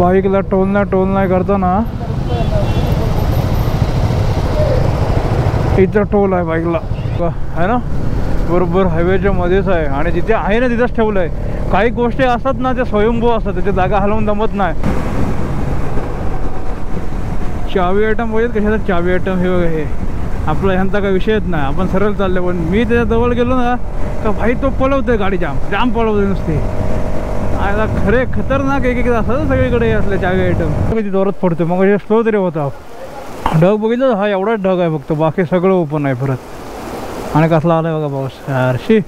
बाईकला toll नाही करताना इथं टोल आहे बाईकला आहे ना, बरोबर हायवेच्या मध्येच आहे. आणि जिथे आहे ना तिथंच ठेवलं आहे. काही गोष्टी असतात ना त्या स्वयंभू असतात, त्याची जागा हलवून जमत नाही. चावी आयटम बघित कशाला चावी आयटम हे आपला ह्यांचा काही विषयच नाही. आपण सरळ चालले, पण मी त्याच्या जवळ गेलो ना का भाई तो पळवतोय गाडी, जाम पळवतोय नुसती. आता खरे खतरनाक एक असतात सगळीकडे असले चावी आयटम. किती जोरात पडतो मग स्लो तरी होता. ढग बघितलं, हा एवढाच ढग आहे फक्त, बाकी सगळं ओपन आहे परत. आणि कसला आलाय बघा पाऊस यारशी,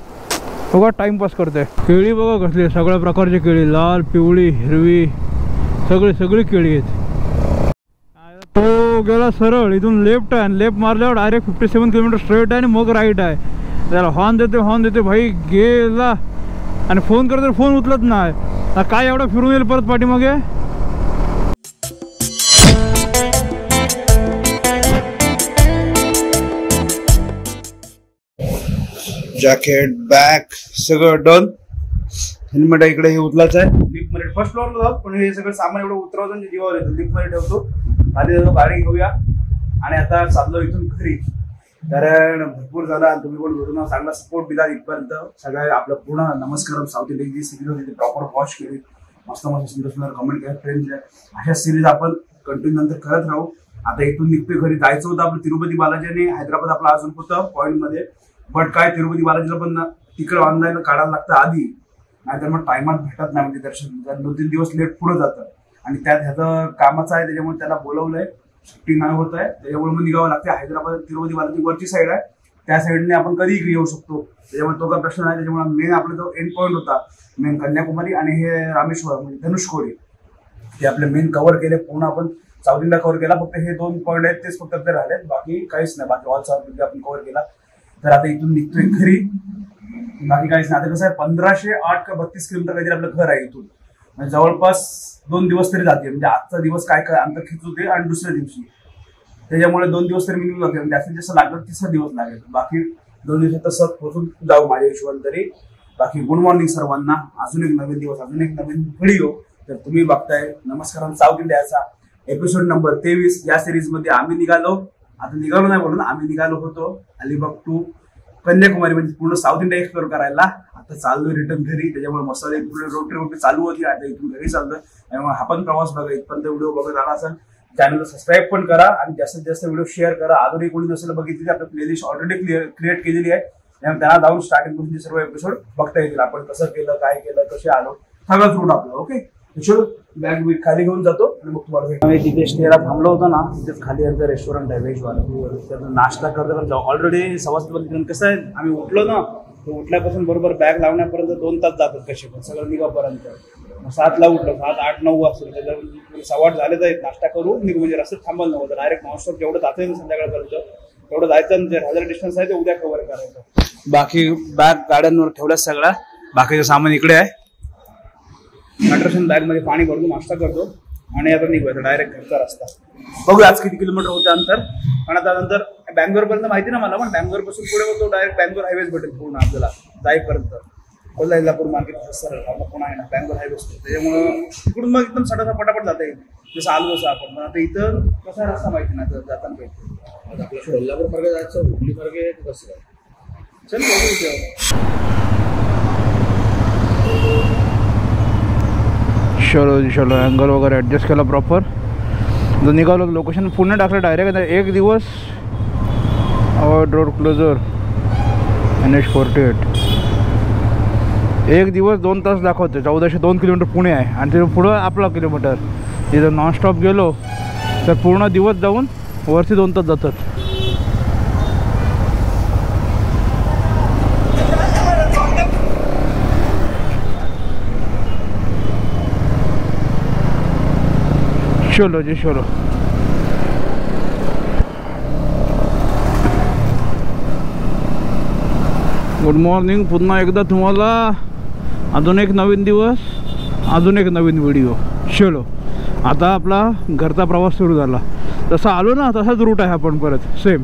बघा टाइमपास करतोय. केळी बघा कसली, सगळ्या प्रकारची केळी, लाल पिवळी हिरवी सगळी केळी आहेत. तो गेला सरळ, इथून लेफ्ट आहे आणि लेफ्ट मारल्यावर डायरेक्ट 57 किलोमीटर स्ट्रेट आहे आणि मग राईट आहे. त्याला हॉर्न देते भाई गेला. आणि फोन करतो फोन उचलत नाही. काय एवढं फिरून येईल परत पाठीमागे. जॅकेट बॅग सगळं डन. हेल्मेट इकडे हे उचलायचं आहे. लिफ्ट मध्ये फर्स्ट फ्लोअरला जाऊ, पण हे सगळं सामान एवढं उतरवतो जीवावर येतो. लिफ्ट मध्ये ठेवतो, आधी जातो गाडी घेऊया. आणि आता चाललो इथून घरी, कारण भरपूर झाला. तुम्ही पण भेटून चांगला सपोर्ट दिला इथपर्यंत. सगळ्या आपलं पूर्ण नमस्कार south Indian series proper watch केली, मस्त सुंदर सुंदर कमेंट केल्या, फ्रेंड दिल्या. अशा सिरीज आपण कंटिन्यू नंतर करत राहू. आता इथून निघतोय घरी. जायचं होतं आपलं तिरुपती बालाजी आणि हैदराबाद आपला अजून होतं पॉईंट मध्ये. बट काय तिरुपती बालाजीला पण तिकडे ऑनलाईन काढायला लागतं आधी, नाहीतर मग टायमात भेटत नाही. म्हणजे दर्शन 2-3 दिवस लेट पुढे जातं. आणि त्यात ह्याचं कामाचं आहे, त्याच्यामुळे त्याला बोलवलंय. सुट्टी नाही होत आहे, त्याच्यामुळे मग निघावं लागते. हैदराबाद तिरुपती बालाजी वरची साईड आहे, त्या साईडने आपण कधी येऊ शकतो. त्याच्यामुळे तो काय प्रश्न नाही. त्याच्यामुळे मेन आपला जो एंड पॉईंट होता मेन कन्याकुमारी आणि हे रामेश्वर म्हणजे धनुष्कोडी, ते आपले मेन कव्हर केले पूर्ण. आपण साऊथ इंडिया कव्हर केला. फक्त हे 2 पॉईंट आहेत तेच फक्त ते राहिले, बाकी काहीच नाही. बाकी ऑल साऊथ इंडिया आपण कव्हर केला. तर आता इथून निघतोय घरी, बाकी काहीच नाही. आता कसं आहे 1508 का 32 किलोमीटर काहीतरी आपलं घर आहे इथून. म्हणजे जवळपास 2 दिवस तरी जाते. म्हणजे आजचा दिवस काय अंतर खिचवते आणि दुसऱ्या दिवशी, त्याच्यामुळे 2 दिवस तरी मिनिमम लागेल. जास्तीत जास्त लागलं 3 दिवस लागेल. बाकी 2 दिवसात तसं पोहोचून जाऊ माझ्या हिशोबाने तरी. बाकी गुड मॉर्निंग सर्वांना. अजून एक नवीन दिवस, अजून एक नवीन व्हिडिओ. तर तुम्ही बघताय नमस्कार साऊथ इंडियाचा एपिसोड नंबर 23. या सिरीज मध्ये आम्ही निघालो, आता निघालो नाही बोलून, आम्ही निघालो होतो अलिबाग टू कन्याकुमारी, म्हणजे पूर्ण साऊथ इंडिया एक्सप्लोर करायला. आता चाललोय रिटर्न घरी. त्याच्यामुळे मस्त रोड ट्रिप चालू होती, आता इथून घरी चाललोय. त्यामुळे हा पण प्रवास बघा. इथपर्यंत व्हिडिओ बघत आला असेल, चॅनलला सबस्क्राईब पण करा आणि जास्तीत जास्त व्हिडिओ शेअर करा. अजूनही कोणी नसेल बघितली, आपली प्लेलिस्ट ऑलरेडी क्रिएट केलेली आहे. त्यामुळे त्यांना जाऊन स्टार्टिंग पासून सर्व एपिसोड बघता येतील. आपण कसं केलं, काय केलं, कसे आलो, सगळंच रूट आपलं. ओके, चलो बॅग बिग खाली घेऊन जातो आणि मग तुम्हाला भेट. तिथे स्टेला थांबलो होतो ना, तिथेच खाली यांचं रेस्टॉरंट आहे व्हेजवाला. नाश्ता करतो. ऑलरेडी सवासपर्यंत कसं आहे, आम्ही उठलो ना, उठल्यापासून बरोबर बॅग लावण्यापर्यंत 2 तास जातात कसे पण, सगळं निघापर्यंत. 7ला उठलो, 7, 8, 9 वाजता. त्याच्यावर 7:15 झाले तर नाश्ता करू निघू. म्हणजे रस्त्यात थांबायला नव्हतं, डायरेक्ट नॉनस्टॉप जेवढं जातं संध्याकाळपर्यंत तेवढं जायचं. जे हजार डिस्टन्स आहे ते उद्या कव्हर करायचं. बाकी बॅग गाड्यांवर ठेवल्या सगळ्या, बाकीचं सामान इकडे आहे. बॅग मध्ये पाणी भरतो, नाश्ता करतो आणि आता निघायचं डायरेक्ट घरचा रस्ता. बघू आज किती किलोमीटर होते अंतर. पण आता नंतर बँगलोर पर्यंत माहिती ना मला, पण बँगलोर पासून पुढे होतो डायरेक्ट बँगलोर हायवेज भेटेल पूर्ण आपल्याला जाईपर्यंत. कोल्हापूर मार्केट पुन्हा आहे ना बँगलोर हायवेज, त्याच्यामुळं तिकडून मग एकदम सटासा पटापट जाता येईल जसं आलो तसं आपण. पण आता इथं कसा रस्ता माहिती नाही जाताना पाहिजे. आपल्या कोल्हापूर मार्गे जायचं, हुबळी मार्गे कसं आहे. चल बघू. चलो अँगल वगैरे ॲडजस्ट केला प्रॉपर. जर निघालो लोकेशन पुणे टाकलं डायरेक्ट. 1 दिवस रोड क्लोजर NH48. 1 दिवस 2 तास दाखवते. 1402 किलोमीटर पुणे आहे आणि तिथं पुढं आपला किलोमीटर. तिथं नॉनस्टॉप गेलो तर पूर्ण दिवस जाऊन वरती 2 तास जातात. चलो जी चलो. गुड मॉर्निंग पुन्हा एकदा तुम्हाला. अजून एक नवीन दिवस, अजून एक नवीन व्हिडिओ. चलो आता आपला घरचा प्रवास सुरू झाला. जसा आलो ना तसाच रूट आहे आपण परत सेम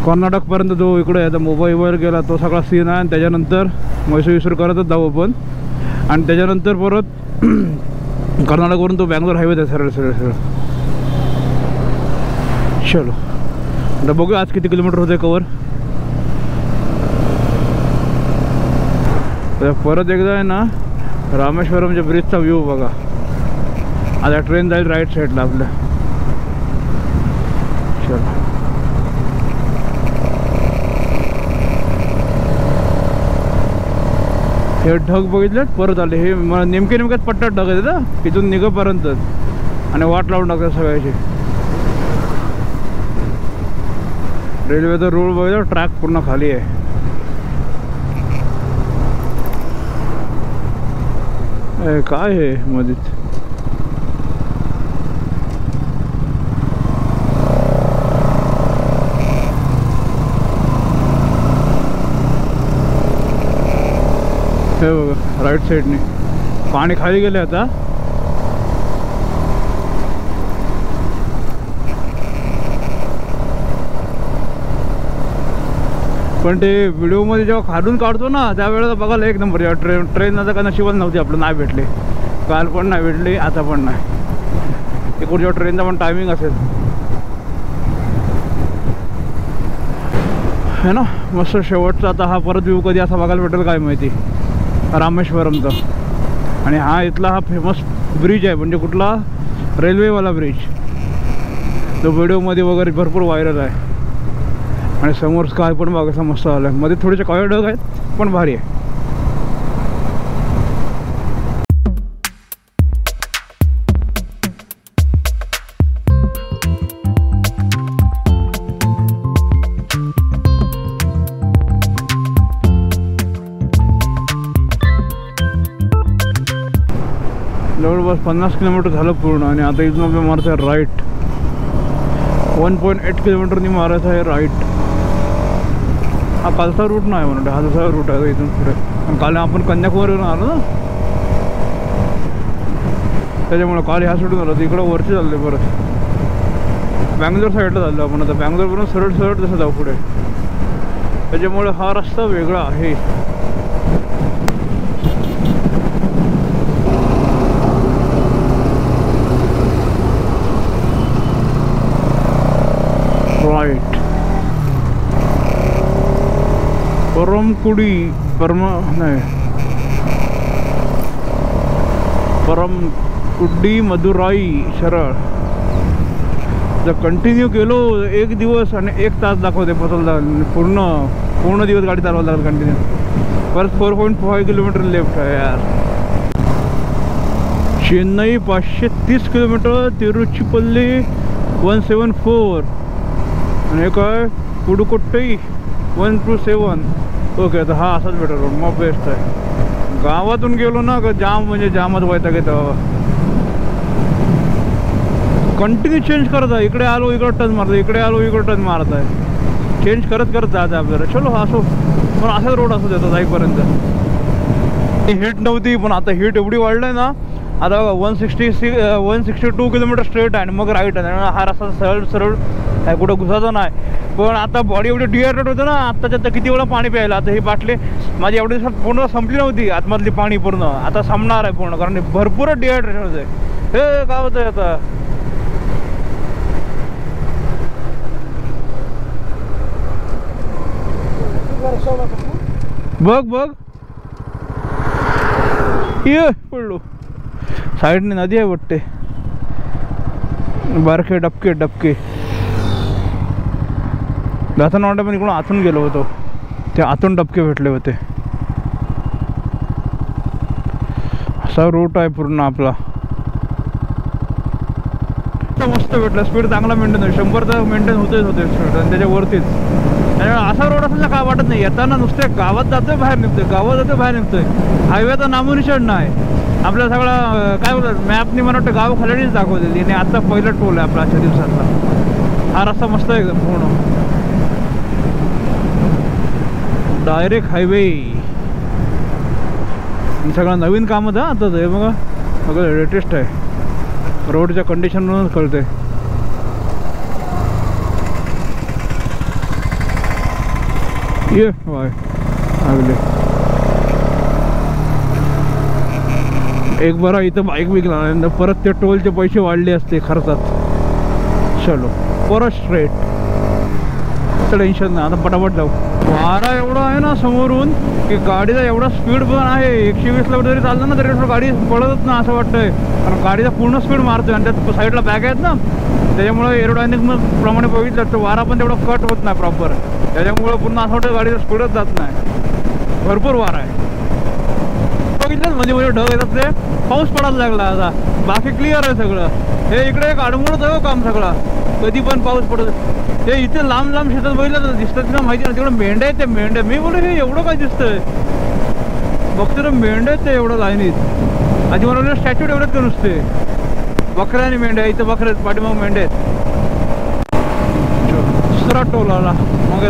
कर्नाटकपर्यंत. जो इकडे आता मुंबईवर गेला तो सगळा सीन आहे. आणि त्याच्यानंतर मैसूर करतच जाऊ आपण. आणि त्याच्यानंतर परत कर्नाटकवरून तो बँगलोर हायवे आहे सरळ सरळ सरळ. चलो आता बघूया आज किती किलोमीटर होते कवर. परत एकदा आहे ना रामेश्वरमच्या ब्रिजचा व्ह्यू बघा. आता ट्रेन जाईल राईट साईडला आपल्या. चलो हे ढग बघितलेत परत आले. हे मला नेमक्याच पट्ट्यात ढग आहेत ना इथून निघेपर्यंत आणि वाट लावून टाकतात सगळ्याची. रेल्वेचा रोड बघितला ट्रॅक पूर्ण खाली आहे. काय हे मध्येच हे बघा राईट साईडने पाणी खाली गेले आता. पण ते व्हिडिओमध्ये जेव्हा खालून काढतो ना त्यावेळेला बघायला एक नंबर. जेव्हा ट्रेन आता का नशिबात नव्हती आपलं, नाही भेटली. काल पण नाही भेटली, आता पण नाही. एकूण जेव्हा ट्रेनचा पण टायमिंग असेल है ना मस्त. शेवटचा आता हा परत व्ह्यू कधी असा बघायला भेटेल काय माहिती रामेश्वरमचा. आणि हा इथला हा फेमस ब्रिज आहे म्हणजे कुठला रेल्वेवाला ब्रिज, तो व्हिडिओमध्ये वगैरे भरपूर व्हायरल आहे. आणि समोर स्काय पण बघायचा मस्त आला आहे. मध्ये थोडेसे काळे ढग आहेत पण भारी आहे. जवळपास 50 किलोमीटर झालं पूर्ण. आणि आता इथून आपल्याला मारायचं आहे राईट. 1.8 किलोमीटरनी मारायचं आहे राईट. हा कालचा रूट नाही म्हणून, हा दुसरा रूट आहे इथून पुढे. आणि काल आपण कन्याकुमारीवरून आलो ना त्याच्यामुळे काल ह्या साईडून आलो. इकडं वरचे चालले परत बँगलोर साईडला चाललो आपण. आता बँगलोरवरून सरळ सरळ तसं जाऊ पुढे. त्याच्यामुळे हा रस्ता वेगळा आहे. राईट परमकुडी परमकुडी मदुराई सरळ. जर कंटिन्यू केलो एक दिवस आणि 1 तास दाखवते पसलदा. पूर्ण दिवस गाडी चालवायला लागेल कंटिन्यू. परत 4.5 किलोमीटर लेफ्ट आहे यार. चेन्नई 530 किलोमीटर. तिरुचिपल्ली 174. आणि हे काय पुडुकोट्टई 127. ओके तर हा असाच बेटर रोड मग बेस्ट आहे. गावातून गेलो ना का जाम म्हणजे जामच व्हायचा की तेव्हा कंटिन्यू चेंज करत आहे. इकडे आलो इकडं टर्न मारतो, इकडे आलो इकडं टर्न मारत आहे. चेंज करत करत जायचं आहे आपल्याला. चलो असो पण असाच रोड असू देतो जाईपर्यंत. हीट नव्हती पण आता हीट एवढी वाढलं आहे ना. आता 162 किलोमीटर स्ट्रेट आहे आणि मग राईट आहे. हा रस्ता सरळ सरळ आहे, कुठं घुसायचं नाही. पण आता बॉडी एवढी डिहायड्रेट होतं ना आत्ताच्या आता. किती वेळा पाणी प्यायला. आता ही बाटली माझी एवढ्या दिवसात पूर्ण संपली नव्हती आतमधली पाणी पूर्ण. आता संपणार आहे पूर्ण कारण भरपूर डिहायड्रेशन होतं. हे काय होतं आता. बघ बघ ये पडलो. साईडने नदी आहे वाटते. बारके डबके डबके जाताना वाटतं पण इकडून आतून गेलो होतो. ते आतून डबके भेटले होते. असा रूट आहे पूर्ण आपला. मस्त भेटला. स्पीड चांगला मेंटेन होईल. 100 मेंटेन होते स्पीड आणि त्याच्यावरतीच. असा रोड असला काय वाटत नाही. येताना नुसते गावात जातोय बाहेर निघतोय, गावात जातोय बाहेर निघतोय. हायवेचा नामोनिशाण नाही. आपल्या सगळं काय बोलतात मॅपनी मला वाटतं गाव खालीच दाखवलेली. आणि आता पहिला टोल आहे आपला आजच्या दिवसातला. हा रस्ता मस्त आहे एकदम पूर्ण डायरेक्ट हायवे. सगळं नवीन कामच आहे आता. ते बघा सगळं लेटेस्ट आहे. रोडच्या कंडिशनवरूनच कळते. ये बाय लागले. एक बरा इथं बाईक विकला परत ते टोलचे पैसे वाढले असते खर्चात. चलो परत स्ट्रेट, टेन्शन नाही, आता पटापट जाऊ. वारा एवढा आहे ना समोरून की गाडीचा एवढा स्पीड पण आहे. 120ला जरी चाललं ना तरी गाडी पळतच ना असं वाटतंय, कारण गाडीचा पूर्ण स्पीड मारतोय. आणि त्यात साईडला बॅग आहेत ना, त्याच्यामुळे एरोडायनिक प्रमाणे बघितलं तर वारा पण तेवढा कट होत नाही प्रॉपर. त्याच्यामुळे पूर्ण असं वाटतं गाडीचा स्पीडच जात नाही. भरपूर वारा आहे. बघितलं मध्ये ढग येतात ते. पाऊस पडायला लागला आता, बाकी क्लिअर आहे सगळं. हे इकडे एक आडमुळच आहे काम सगळं, कधी पण पाऊस पडत. हे इथे लांब लांब शेतात बघितलं दिसतात ना, माहिती नाही. तिकडे मेंढ्या आहेत, ते मेंढ्या. मी बोलू हे एवढं काय दिसतंय, बघतो तर मेंढ्या आहेत ते एवढं लाईनीत. आधी मला स्टॅच्यू एवढंच का नुसते बकऱ्या आणि मेंढ्या. इथं बकऱ्या आहेत, पाठीमाग मेंढ्या आहेत. दुसरा टोल आला मग,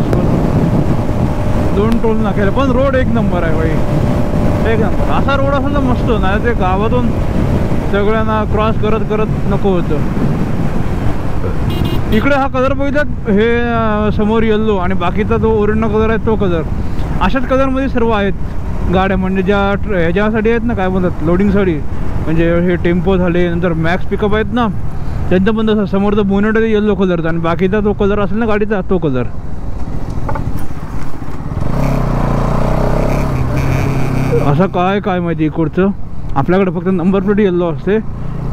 2 टोल ना केलं, पण रोड एक नंबर आहे बाई, एक नंबर. असा रोड असेल तर मस्त, नाही ते गावातून सगळ्यांना क्रॉस करत करत नको होतं. इकडे हा कलर बघितलात, हे समोर येल्लो आणि बाकीचा जो ओरिजिनल कलर आहे तो कलर. अशाच कलरमध्ये सर्व आहेत गाड्या, म्हणजे ज्या ह्याच्यासाठी आहेत ना, काय बोलतात लोडिंगसाठी, म्हणजे हे टेम्पो झाले, नंतर मॅक्स पिकअप आहेत ना, त्यांचं पण तसं समोरचं बोनेट आहे येल्लो कलरचा आणि बाकीचा जो कलर असेल ना गाडीचा तो कलर. असं काय माहिती इकडचं. आपल्याकडे फक्त नंबर प्लेट येल्लो असते,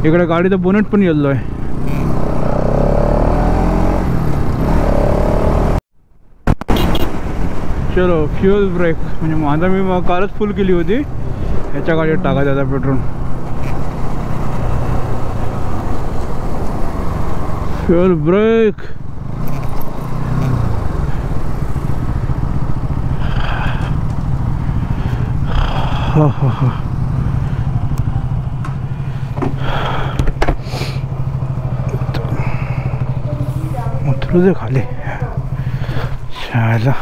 इकडे गाडीचं बोनेट पण येल्लो आहे. चलो फ्युल ब्रेक, म्हणजे माझा मी कालच फुल केली होती, ह्याच्या गाडीत टाकायचं आता पेट्रोल. Fuel break. हा उतरू दे खाली. चला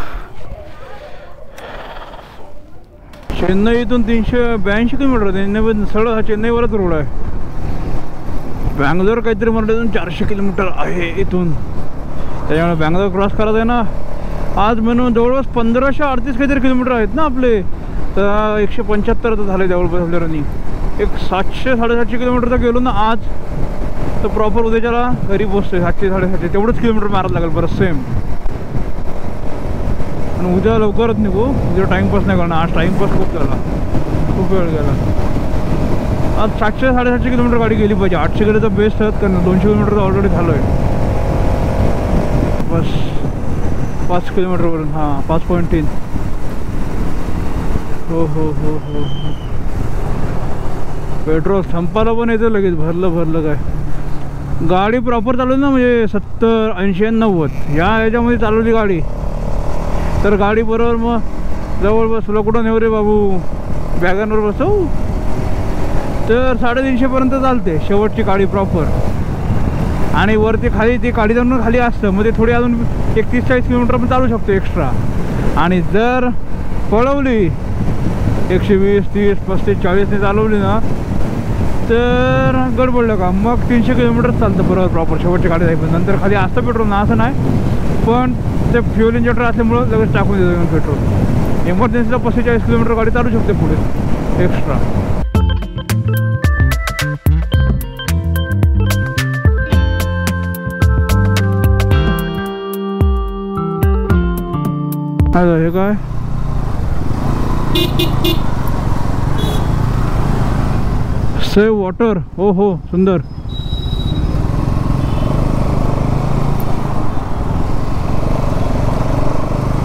चेन्नईतून 382 किलोमीटर. चेन्नई सरळ हा चेन्नईवरच रोड आहे. बँगलोर काहीतरी म्हणलं 400 किलोमीटर आहे इथून, त्याच्यामुळे बँगलोर क्रॉस करायचं आहे ना. आज म्हणून जवळपास 1538 काहीतरी किलोमीटर आहेत ना आपले, तर 175 तर झाले जवळपास आपल्या रनिंग. एक 700-750 किलोमीटर तर गेलो ना आज, तर प्रॉपर उद्याच्याला घरी पोचतोय. 700-750 तेवढंच किलोमीटर मारायला लागेल परत सेम. आणि उद्या लवकरच निघू, उद्या टाईमपास नाही करणार. आज टाईमपास खूप झाला, खूप वेळ गेला. आज 700-750 किलोमीटर गाडी गेली पाहिजे. 800 गेले तर बेस्ट आहेत, कारण 200 किलोमीटर ऑलरेडी झालो आहे. बस 5 किलोमीटरवरून. हां 5.3. हो. पेट्रोल संपायला पण येतं लगेच, भरलं काय. गाडी प्रॉपर चालवली ना, म्हणजे 70, 80, 90 ह्याच्यामध्ये चालवली गाडी, तर गाडी बरोबर मग जवळपास तुला कुठं नेऊ रे बाबू, बॅगांवर बसव, तर 350पर्यंत चालते शेवटची गाडी प्रॉपर. आणि वरती खाली ती गाडी जाऊन खाली असतं, मग ते थोडी अजून 30-40 किलोमीटर पण चालू शकतो एक्स्ट्रा. आणि जर पळवली 120, 30, 35, 40ने चालवली ना, तर गडबडलं का मग 300 किलोमीटर चालतं बरोबर प्रॉपर शेवटची गाडी जाईल. नंतर खाली असतं पेट्रोल ना, असं नाही, पण ते फ्युल इंजेक्टर असल्यामुळं लगेच टाकून देतो पेट्रोल. इमर्जन्सीला 45 किलोमीटर गाडी चालू शकते पुढे एक्स्ट्रा. हे काय सेव्ह वॉटर. हो सुंदर.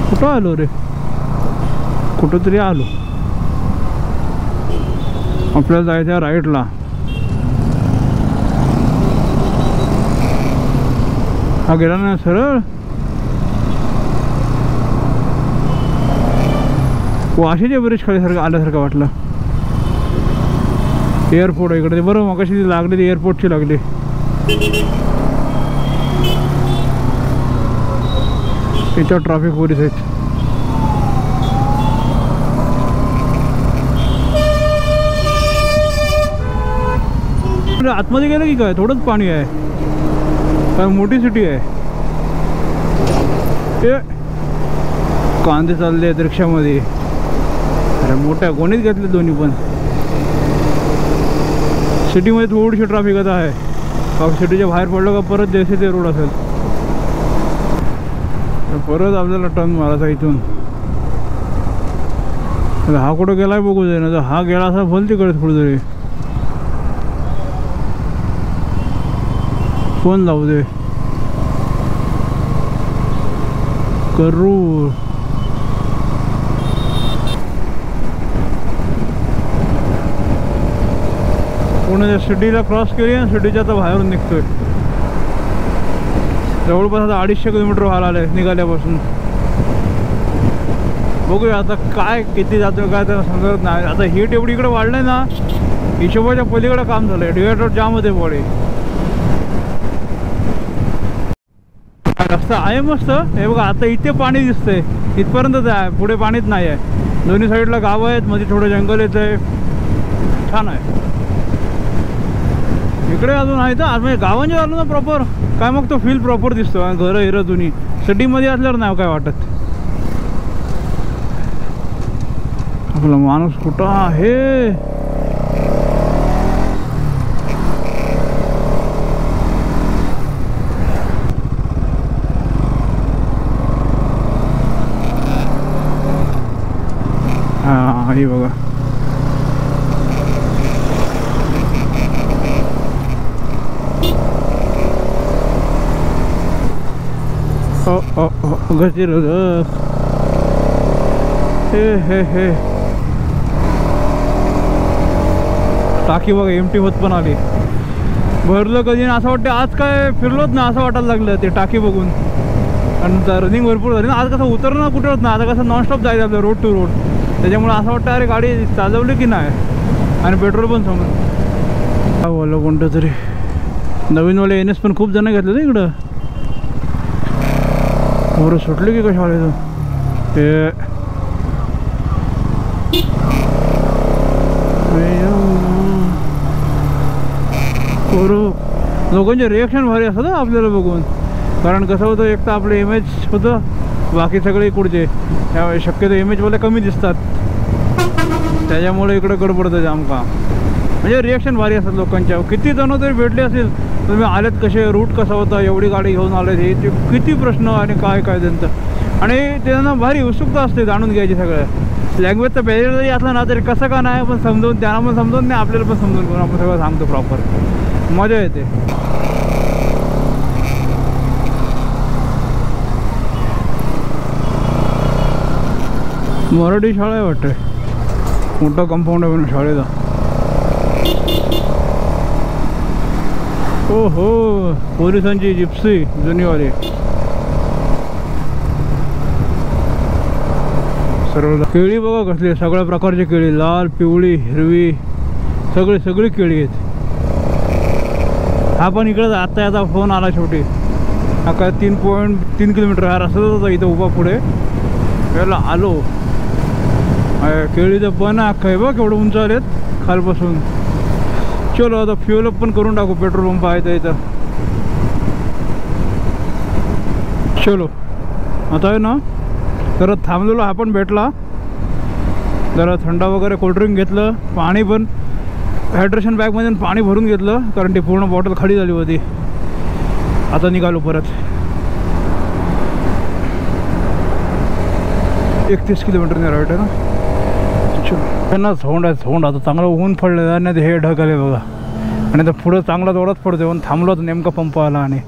कुठं आलो रे, कुठं तरी आलो. आपल्याला जायचं राईटला. हा गेला ना सरळ. वाशीच्या ब्रिज खालीसारखं आल्यासारखं वाटलं. एअरपोर्ट इकडे ते बरं मग कशी लागली, ती एअरपोर्टची लागली. याच्यावर ट्रॅफिक पोलीस आहेत. आतमध्ये गेलं की काय, थोडंच पाणी आहे, काय मोठी सिटी आहे. ते कांदे चालले आहेत रिक्षामध्ये. अरे मोठ्या गोणीत घेतले दोन्ही पण. सिटीमध्ये थोडीशी ट्रॅफिक आता आहे. मग सिटीच्या बाहेर पडलं का परत जैसे ते रोड असेल, परत आपल्याला टर्न मारायचा इथून. हा कुठं गेलाय बघू दे ना, तर हा गेला असा भल तिकडे थोडं तरी. फोन लावू दे. करू पुणे सिटीला क्रॉस केली आणि सिटीच्या आता बाहेरून निघतोय. जवळपास आता 250 किलोमीटर व्हायला आलंय निघाल्यापासून. बघूया आता काय किती जातो काय त्याला समजत नाही. आता हीट एवढी इकडे वाढलंय ना, हिशोबाच्या पलीकडे काम झालंय. डिवायडर जाम होते बॉडी. रस्ता आहे मस्त. हे बघा आता इथे पाणी दिसतंय, इथपर्यंतच आहे, पुढे पाणीच नाही आहे. दोन्ही साईडला गावं आहेत, मध्ये थोडं जंगल येत आहे, छान आहे. इकडे अजून आहे तर म्हणजे गावांच्या आलो ना प्रॉपर काय, मग तो फील प्रॉपर दिसतो. घरं हिरं जुनी. सिटीमध्ये असल्यावर नाही काय वाटत. आपला माणूस कुठं आहे? हा हे बघा. गजर हे टाकी बघा एमटी होत पण आली. भरलं कधी असं वाटतं आज काय फिरलोच ना असं वाटायला लागलं ते टाकी बघून. आणि रनिंग भरपूर झाली ना आज. कसं उतरणं कुठे होत ना, आता कसं नॉनस्टॉप जायचं आपलं रोड टू रोड. त्याच्यामुळे असं वाटतं अरे गाडी चालवली की नाही. आणि पेट्रोल पण समज काय बोललं कोणतं तरी नवीनवाले NS पण खूप जण घेतलं ना इकडं. बरं सुटले की कशा आले ते लोकांचे रिॲक्शन भारी असतं ना आपल्याला बघून. कारण कसं होतं, एक तर आपलं इमेज होतं, बाकी सगळे इकडचे. त्यामुळे शक्यतो इमेजवाले कमी दिसतात, त्याच्यामुळे इकडं गडबडतं जाम काम. म्हणजे रिॲक्शन भारी असतात लोकांच्या. किती जण तरी भेटले असेल, तुम्ही आलेत कसे, रूट कसा होता, एवढी गाडी घेऊन आले, हे ते किती प्रश्न आणि काय काय त्यांचं. आणि त्यांना भारी उत्सुकता असते जाणून घ्यायची सगळं. लँग्वेज तर बॅरियर जरी असला ना तरी कसं का नाही पण समजून, त्यांना पण समजून नाही, आपल्याला पण समजून करून आपण सगळं सांगतो प्रॉपर. मजा येते. मराठी शाळा आहे वाटते, मोठा कंपाऊंड आहे पण शाळेचा. हो हो पोलिसांची जिप्सी जुनीवाली. सर्व केळी बघा कसली, सगळ्या प्रकारची केळी, लाल पिवळी हिरवी सगळी केळी आहेत. हा पण इकडं आत्ता याचा फोन आला शेवटी. हा काय 3.3 किलोमीटर हा रस्ताच होता इथं उभा पुढे. त्याला आलो. केळीचं पण अख्खं आहे बघ केवढं उंच आलेत खालपासून. चलो आता फ्युअल अप पण करून टाकू, पेट्रोल पंप आहे इथं. चलो आता आहे ना जरा थांबलेलो, हा पण भेटला. जरा थंडा वगैरे कोल्ड्रिंक घेतलं, पाणी पण हायड्रेशन बॅगमध्ये पाणी भरून घेतलं, कारण ती पूर्ण बॉटल खाली झाली होती. आता निघालो परत. 31 किलोमीटर ने राईट आहे ना. त्यांना झोंड आहे, झोंड. आता चांगलं ऊन पडलं आणि ते हे ढग आले बघा. आणि तर पुढं चांगला जोरात पडतो. पण थांबलो तर नेमका पंप आला आणि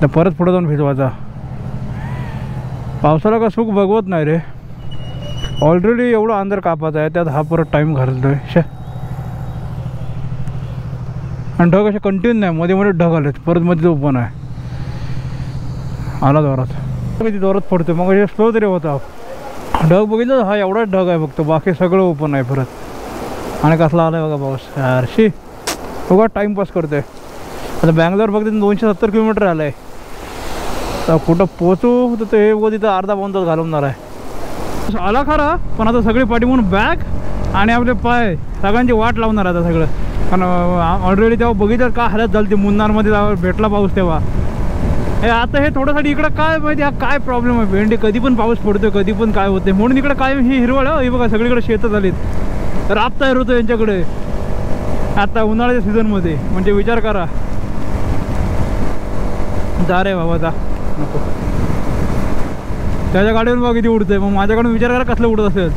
तर परत पुढं जाऊन भिजवायचा. पावसाला का सुख बघवत नाही रे. ऑलरेडी एवढं अंधार कापात आहे, त्यात हा परत टाईम घालतोय. आणि ढग असे कंटिन्यू नाही, मध्ये मध्ये ढग आलेत, परत मध्ये ओपन आहे. आला जोरात, किती जोरात पडतो. मग हे स्लो तरी होता. ढग बघितलं हा एवढाच ढग आहे फक्त, बाकी सगळं ओपन आहे परत. आणि कसला आला आहे बघा पाऊस यारशी. बघा टाईमपास करतोय. आता बँगलोर फक्त 270 किलोमीटर आलं आहे. तर कुठं पोचू तर ते बघ तिथं अर्धा पाऊण तास घालवणार आहे. आला खरा, पण आता सगळी पाठी म्हणून बॅग आणि आपले पाय सगळ्यांची वाट लावणार आता सगळं. कारण ऑलरेडी तेव्हा बघितलं का हालत झाली ती मुन्नारमध्ये भेटला पाऊस तेव्हा. हे आता हे थोडंसाठी इकडं काय माहिती हा काय प्रॉब्लेम आहे. भेंडी कधी पण पाऊस पडतोय, कधी पण काय होते, म्हणून इकडं काय ही हिरवळ आहे. हे बघा सगळीकडे शेतं झालीत, राबता होतं यांच्याकडे. आता उन्हाळ्याच्या सीझनमध्ये, म्हणजे विचार करा. जा रे बाबा जा, नको. त्याच्या गाडीवर बघा किती उडतंय, मग माझ्याकडून विचार करा कसलं उडत असेल.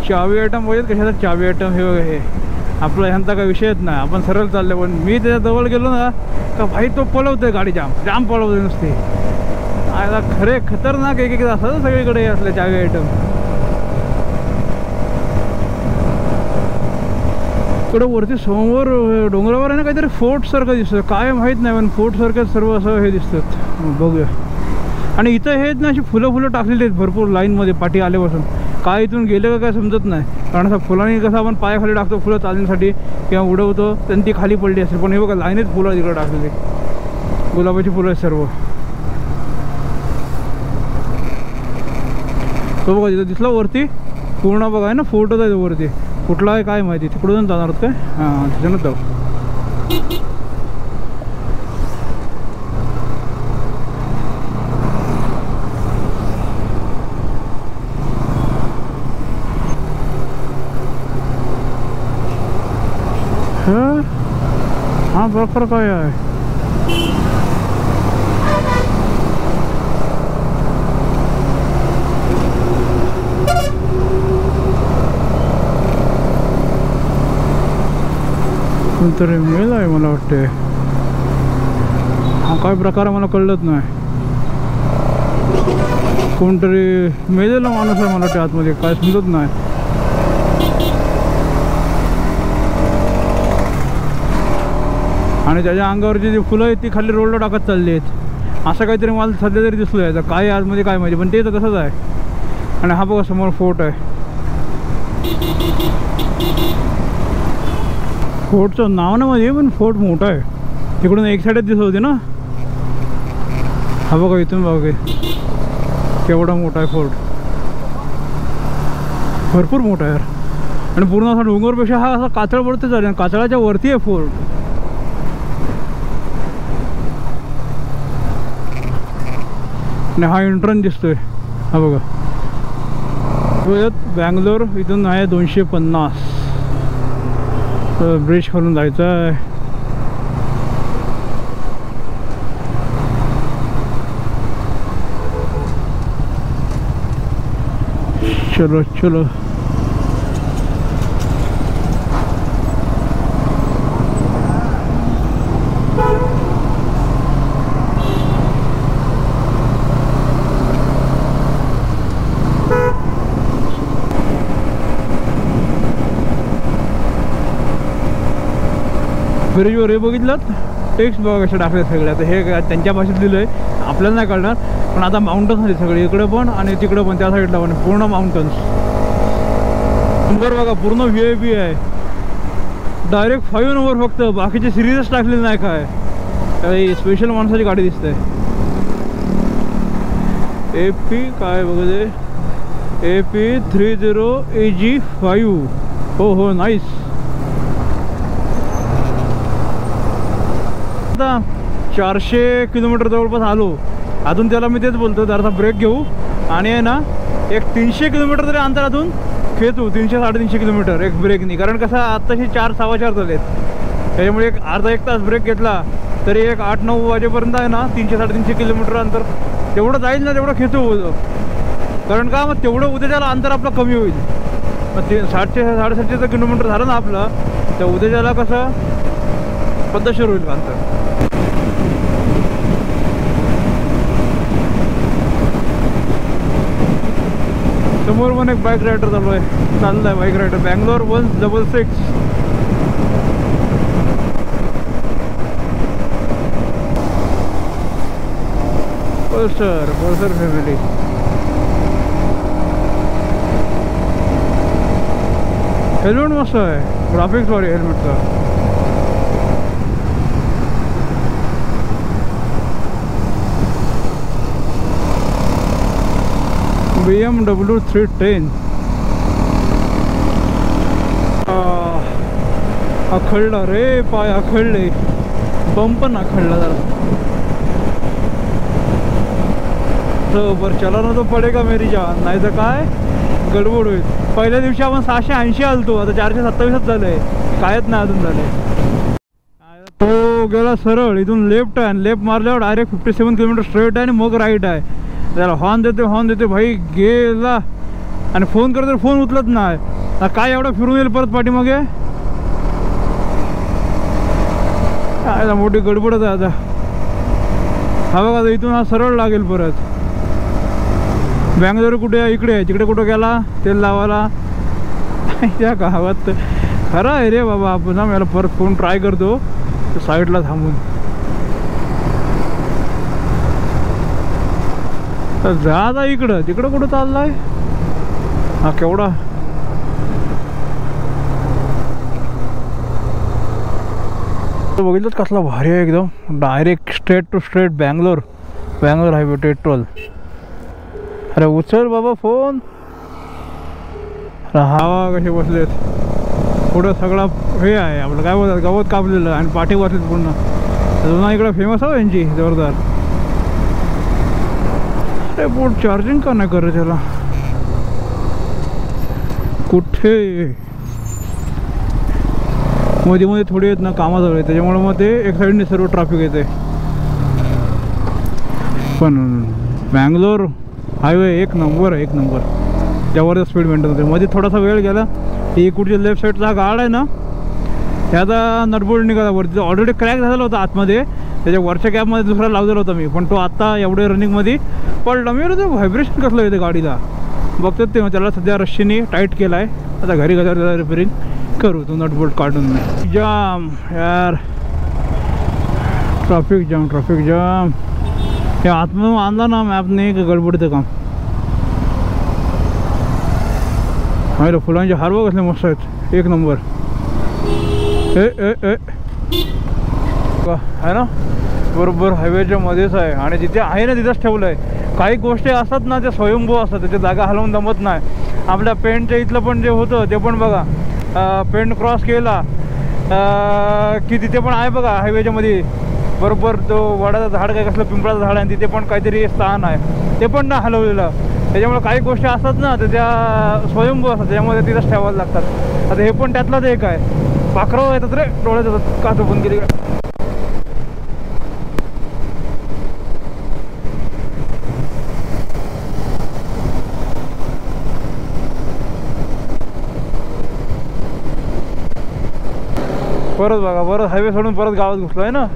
चावी आयटम पाहिजेत कशाचा चावी आयटम, हे बघा हे आपलं ह्यांचा काही विषयच नाही. आपण सरळ चाललं, पण मी त्याच्या जवळ गेलो ना का भाई तो पळवतोय गाडी, जाम पळवतोय नुसती. आता खरे खतरनाक एक असं सगळीकडे असले चावी आयटम. इकडं वरती समोर डोंगरावर आहे ना काहीतरी फोर्ट सारखं दिसतं, काय माहीत नाही, पण फोर्ट सारखं सर्व असं हे दिसतात. बघूया. आणि इथं हेच ना अशी फुलं टाकलेली आहेत भरपूर लाईनमध्ये पाठी आल्यापासून. काय इथून गेलं का काय समजत नाही, कारण असं फुलांनी कसं आपण पायाखाली टाकतो फुलं चालण्यासाठी किंवा उडवतो, त्यांनी ती खाली पडली असेल. पण हे बघा लाईनीत फुलं तिकडे टाकलेली, गुलाबाची फुलं आहेत सर्व. तो बघा तिथं दिसला वरती पूर्ण, बघा आहे ना फोटोच आहे वरती. कुठला आहे काय माहिती, तिकडून जाणार काय. हां तिथूनच जाऊ. हा प्रकार काय आहे. कोणतरी मेल आहे मला वाटते. हा काय प्रकार मला कळलंच नाही. कोणतरी मेलेला माणूस आहे मला वाटते आतमध्ये, काय समजत नाही. आणि त्याच्या अंगावरची जी फुलं आहेत ती खाली रोडला टाकत चालली आहेत, असं काहीतरी मला सध्या तरी दिसलं आहे. काय आतमध्ये काय माहिती, पण ते तर तसंच आहे. आणि हा बघा समोर फोर्ट आहे. फोर्टचं नाव ना मध्ये, पण फोर्ट मोठा आहे. तिकडून एक साईडच दिसत होती ना. हा बघा इथून बघा केवढा मोठा आहे फोर्ट, भरपूर मोठा आहे यार. आणि पूर्ण असा डोंगरपेक्षा हा असा कातळ पडते चालेल, कातळाच्या वरती आहे फोर्ट. आणि हा एंट्रन्स दिसतोय, हा बघा. बँगलोर इथून आहे 250. ब्रिज खालून जायचं आहे. चलो चलो. ब्रिजवर हे बघितलं टेक्स्ट बघा कशा टाकले सगळे. आता हे त्यांच्या भाषेत लिहिलं आहे, आपल्याला नाही कळणार. पण आता माउंटन्स झाले सगळे, इकडे पण आणि तिकडे पण, त्या साईडला पण पूर्ण माउंटन्स. नंबर बघा पूर्ण VIP आहे. डायरेक्ट 5 नंबर फक्त, बाकीचे सिरीजच टाकलेले नाही. काय स्पेशल माणसाची गाडी दिसते. AP काय बघा ते, AP 30 AG5. हो नाईस. आता 400 किलोमीटर जवळपास आलो. अजून त्याला मी तेच बोलतो, जरासा ब्रेक घेऊ आणि आहे ना एक 300 किलोमीटर तरी अंतरातून खेचू. 300-350 किलोमीटर एक ब्रेकनी. कारण कसं आत्ताशी 4-4:15 झालेत, त्याच्यामुळे एक अर्धा 1 तास ब्रेक घेतला तरी एक 8-9 वाजेपर्यंत आहे ना 300-350 किलोमीटर अंतर तेवढं जाईल ना, तेवढं खेचू. कारण का मग तेवढं उद्याच्याला अंतर आपलं कमी होईल. मग ते 700-750 किलोमीटर झालं ना आपलं, तर उद्याच्याला कसं पद्धतशीर होईल का अंतर. समोर पण एक बाईक रायडर चाललाय bike rider. Bangalore 166. Pulsar family. Helmet मस्त आहे, ग्राफिक्स वाली हेल्मेटचा. BMW 310. आखडला रे पाय, आखडले. बंप पण आखडला जरा. बरं चला ना तो पडेगा मेरी जान, नाही तर काय गडबड होईल. पहिल्या दिवशी आपण 680 आलतो, आता 427च झालंय, कायच नाही अजून झालंय. तो गेला सरळ इथून लेफ्ट आहे आणि लेफ्ट मारल्यावर डायरेक्ट 57 किलोमीटर स्ट्रेट आहे आणि मग राईट आहे. त्याला हॉर्न देते भाई गेला आणि फोन करतो फोन उचलत नाही. काय एवढं फिरून येईल परत पाठीमागे, काय मोठी गडबडच आहे आता. हा बघा इथून हा सरळ लागेल परत. बँगलोर कुठे आहे, इकडे आहे, तिकडे कुठं गेला तेल लावायला या गावात. खरं आहे रे बाबा. आपण ना मला परत फोन ट्राय करतो साईडला थांबून. जा इकडं, तिकडं कुठं चाललाय हा केवढा. बघितलं कसला भारी आहे एकदम. Direct straight to straight Bangalore highway petrol. अरे उचल बाबा फोन. हवा कसे बसलेत, पुढं सगळा हे आहे आपलं काय बोलतात गवत कापलेलं आणि पाठी बसलेत पूर्ण. जुना इकडं फेमस आहे यांची जोरदार. अरे बोट चार्जिंग का नाही करत त्याला कुठे. मध्ये मध्ये थोडी येत ना कामात आहे, त्याच्यामुळे मग ते एक साईडने सर्व ट्रॅफिक येते. पण बँगलोर हायवे एक नंबर आहे, एक नंबर. जबरदस्त स्पीड मेंटेन होते. मध्ये थोडासा वेळ गेला. ही कुठच्या लेफ्ट साईडचा गाड आहे ना, त्याचा नटबोल्ट निघाला वरती. ऑलरेडी क्रॅक झालेला होता आतमध्ये, त्याच्या वरच्या कॅबमध्ये दुसरा लावलेला होता मी, पण तो आत्ता एवढे रनिंगमध्ये पडला. मी ते व्हायब्रेशन कसलं येते गाडीला बघतात ते. त्याला सध्या रश्शीने टाईट केला आहे. आता घरी गेल्यावर त्याला रिपेरिंग करू, तो नटबोल्ट काढून. जाम यार, ट्रॅफिक जाम. हे आतमध्ये आणला ना मॅपने एक गडबडीचं काम. हाय फुलांचे हार बघ कसले मस्त आहेत, एक नंबर. आहे ना, बरोबर हायवेच्या मध्येच आहे आणि जिथे आहे ना तिथंच ठेवलं आहे. काही गोष्टी असतात ना त्या स्वयंभू असतात, त्याची जागा हलवून जमत नाही. आपल्या पेंटच्या इथलं पण जे होतं ते पण बघा, पेंट क्रॉस केला की तिथे पण आहे बघा हायवेच्या मध्ये बरोबर. तो वडाचं झाड काय कसलं पिंपळाचं झाड आहे, तिथे पण काहीतरी स्थान आहे, ते पण ना हलवलेलं. त्याच्यामुळे काही गोष्टी असतात ना तर त्या स्वयंभू असतात, त्याच्यामुळे तिथंच ठेवायला लागतात. आता हे पण त्यातलाच एक आहे. पाखरं येतात रे डोळ्यात येतात, का तो बंद केली का. परत बघा, परत हायवे सोडून परत गावात घुसलो आहे ना.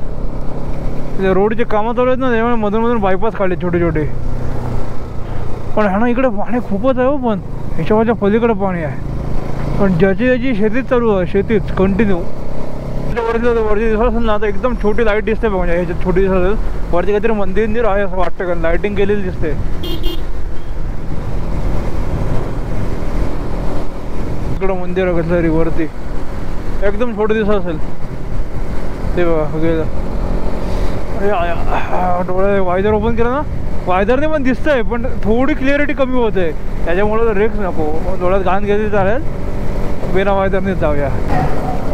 रोडचे कामं चालू आहेत ना, त्यामुळे मधून बायपास काढले छोटे छोटे. पण ह्या ना इकडे पाणी खूपच आहे हो, पण ह्याच्या पलीकडे पाणी आहे. पण ज्याची शेतीच चालू आहे, शेतीच कंटिन्यू. वरती दिसत असेल ना, आता एकदम छोटी लाईट दिसते बघा. म्हणजे ह्याच्यात छोटी दिसत असेल, वरती काहीतरी मंदिर आहे असं वाटतं, का लाईटिंग केलेली दिसते. इकडं मंदिर आहे कसलं तरी वरती, एकदम छोटं दिसत असेल ते बघा. गेलं डोळे वायदर ओपन केलं ना, वायदरने पण दिसतंय, पण थोडी क्लिअरिटी कमी होते. त्याच्यामुळे रिक्स नको, डोळ्यात घाण घेतली चालेल, बिना वायदरनेच जाऊया.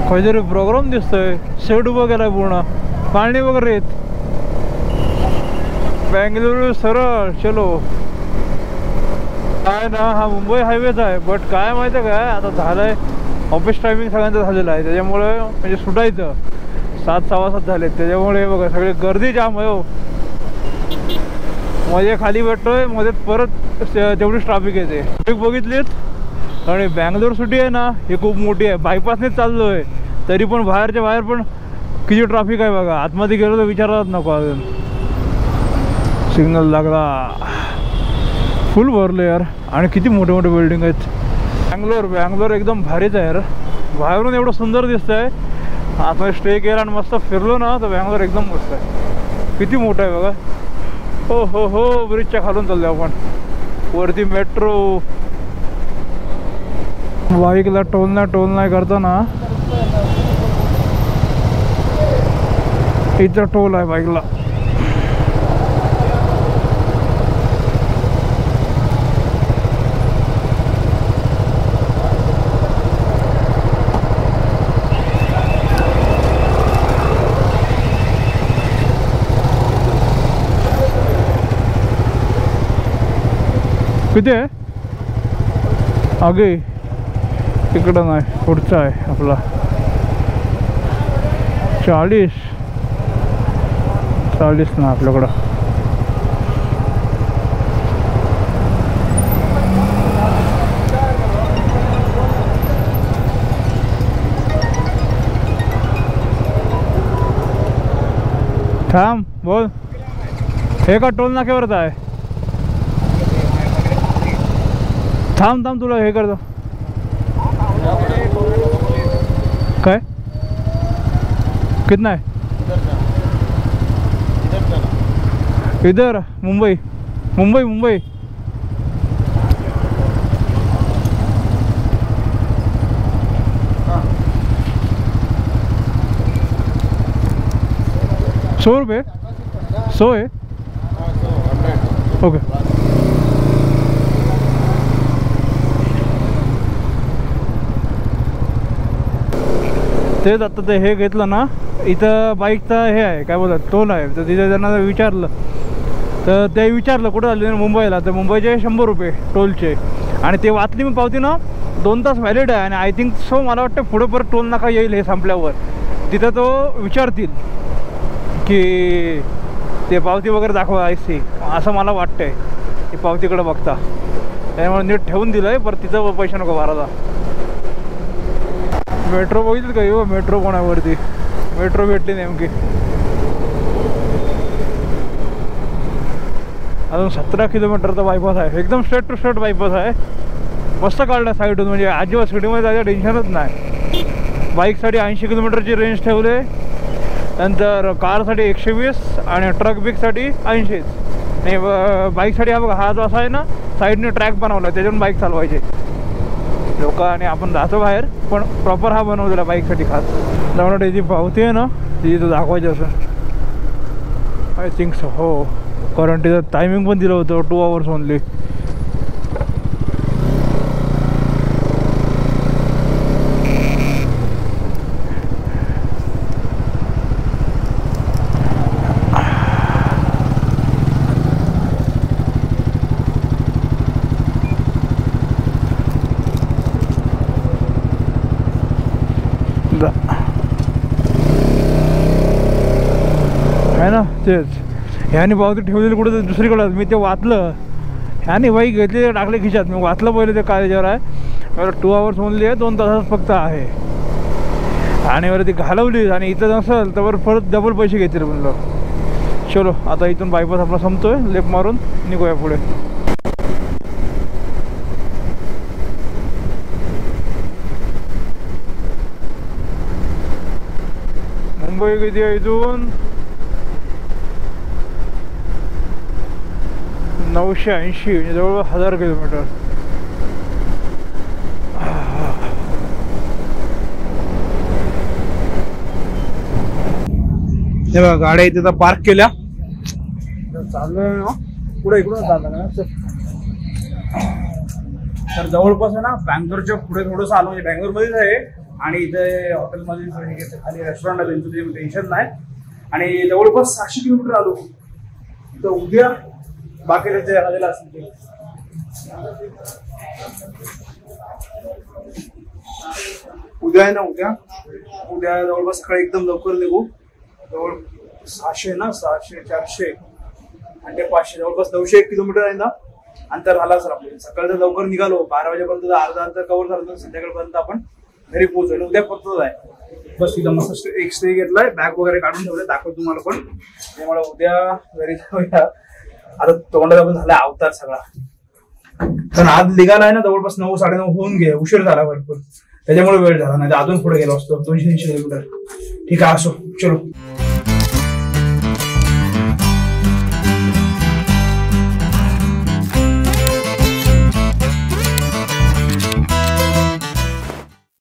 काहीतरी प्रोग्राम दिसतोय, शेड उभं केलाय पूर्ण, पाणी वगैरे येत. बँगलोर सरळ चलो. काय ना, हा मुंबई हायवेच आहे, बट काय माहिती आहे काय, आता झालंय ऑफिस टायमिंग सगळ्यांचं झालेलं आहे, त्याच्यामुळे म्हणजे सुटायचं 7 सव्वा 7 झाले. त्याच्यामुळे बघा सगळे गर्दी जाम आहे हो. मध्ये खाली भेटतोय, मध्ये परत तेवढीच ट्रॅफिक येते. ट्रॅफिक बघितलीत. आणि बँगलोर सिटी आहे ना, ही खूप मोठी आहे. बायपासनेच चाललो आहे, तरी पण बाहेरच्या बाहेर पण किती ट्रॅफिक आहे बघा. आतमध्ये गेलो तर विचारायलाच नको. अजून सिग्नल लागला, फुल भरलं यार. आणि किती मोठे मोठे बिल्डिंग आहेत. बँगलोर एकदम भारीच आहे यार. बाहेरून एवढं सुंदर दिसतंय, आतमध्ये स्टे केला आणि मस्त फिरलो ना तर बँगलोर एकदम मस्त आहे. किती मोठं आहे बघा. हो ब्रिजच्या खालून चाललो आपण. वरती मेट्रो. बाईकला टोल नाही करताना इथं टोल आहे बाईकला. किती आहे आगे इकडं नाही, पुढचा आहे आपला 40 ना आपल्याकडं. थांब बोल, हे का टोल नाक्यावरच आहे? थांब थांब तुला हे करतो. काय कितना है इधर? मुंबई मुंबई मुंबई. ₹100 100 है. ओके. तेच आता ते हे घेतलं ना, इथं बाईकचं हे आहे काय बोलतात टोल आहे. तर तिथे त्यांना विचारलं, तर ते विचारलं कुठं झाले मुंबईला, तर मुंबईचे ₹100 टोलचे. आणि ते वाचली मी पावती ना, 2 तास व्हॅलिड आहे. आणि आय थिंक सो मला वाटतं पुढे परत टोल नाका येईल हे संपल्यावर, तिथं तो विचारतील की ते पावती वगैरे दाखवा IC, असं मला वाटतंय की पावतीकडे बघता. त्यामुळे नीट ठेवून दिलं आहे, परत तिथं पैसे नको भरायला. मेट्रो बघितलं का? हो मेट्रो कोणावरती मेट्रो भेटली नेमकी. अजून 17 किलोमीटरचा बायपास आहे, एकदम स्ट्रेट टू स्ट्रेट बायपास आहे. मस्त काढला साईडून, म्हणजे अजिबात सिटीमध्ये जायचं टेन्शनच नाही. बाईकसाठी 80 किलोमीटरची रेंज ठेवले, नंतर कारसाठी 120 आणि ट्रक बिकसाठी 80. आणि बाईकसाठी हा बघा, हा जो असा आहे ना साईडने ट्रॅक बनवला, त्याच्यावरून बाईक चालवायचे लोक. आणि आपण जातो बाहेर, पण प्रॉपर हा बनवलेला बाईकसाठी खास. त्यामुळे त्याची पावती आहे ना, ती तो दाखवायची असं आय थिंक सो. हो, कारण तिथं टायमिंग पण दिलं होतं 2 hours ओनली. आहे ना, तेच ह्याने पावती ठेवलेली कुठं तर दुसरीकडं. मी ते वाचलं, ह्याने बाईक घेतली टाकले खिशात. मी वाचलं पहिले ते काळजावर आहे, मला 2 hours ओनली आहे, 2 तासात फक्त आहे. आणि बरं ती घालवली, आणि इथं नसेल तर परत डबल पैसे घेतील म्हणलं. चलो आता इथून बायपास आपला संपतोय, लेफ्ट मारून निघूया पुढे. मुंबई किती आहे इथून? 980, म्हणजे जवळपास 1000 किलोमीटर. हे बघा गाड्या इथे पार्क केल्या, चाललोय ना पुढे, इकडून चाललं ना. तर जवळपास आहे ना, बँगलोरच्या पुढे थोडंसं आलो, म्हणजे बँगलोरमध्येच आहे. आणि इथे हॉटेलमध्ये खाली रेस्टॉरंट आहे त्यांचं, टेन्शन नाही. आणि जवळपास 600 किलोमीटर आलो. तर उद्या बाकी राजाला असेल उद्या आहे ना, उद्या जवळपास सकाळी एकदम लवकर निघू. जवळ 600 ना, 600 400 आणि ते 500, जवळपास 901 किलोमीटर आहे ना अंतर झालं असेल आपल्याला. सकाळी जर लवकर निघालो 12 वाजेपर्यंत, अर्धा अंतर कव्हर झालं तर संध्याकाळपर्यंत आपण घरी पोहोचलो. उद्या परतच आहे. बस तिथं मस्त एक स्टे घेतलाय, बॅग वगैरे काढून ठेवले, दाखवतो तुम्हाला. पण त्यामुळे उद्या घरी जाऊया. आता तोंडाला पण झाला अवतार सगळा. पण आज निघाला आहे ना, जवळपास 9 9:30 होऊन गेले, उशीर झाला भरपूर. त्याच्यामुळे वेळ झाला, नाही तर अजून पुढे गेलो असतो. 280 किलोमीटर. ठीक आहे, असो चलो.